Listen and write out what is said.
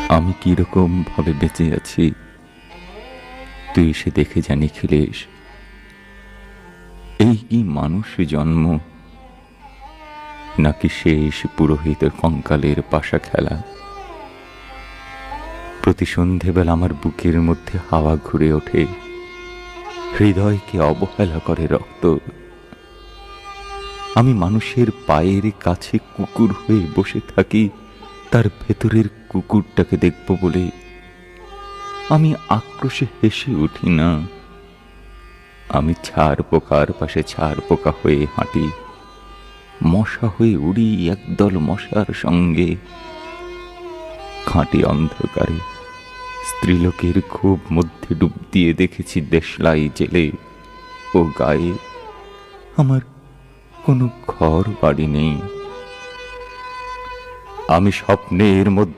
আমি কিরকম ভাবে বেঁচে আছি তুই এসে দেখে যা নিখিলেশ। এই কি মানুষ জন্ম, নাকি শেষ পুরোহিতের কঙ্কালের পাশা খেলা। প্রতি সন্ধেবেলা আমার বুকের মধ্যে হাওয়া ঘুরে ওঠে, হৃদয়কে অবহেলা করে রক্ত। আমি মানুষের পায়ের কাছে কুকুর হয়ে বসে থাকি, তার ভেতরের কুকুরটাকে দেখব বলে। আমি আক্রোশে হেসে উঠি না, আমি ছাড় পোকার পাশে ছাড় পোকা হয়ে হাঁটি, মশা হয়ে উড়ি একদল মশার সঙ্গে। খাঁটি অন্ধকারে স্ত্রীলোকের খুব মধ্যে ডুব দিয়ে দেখেছি দেশলাই জেলে ও গায়ে। আমার কোনো ঘর বাড়ি নেই, আমি স্বপ্নের মধ্যে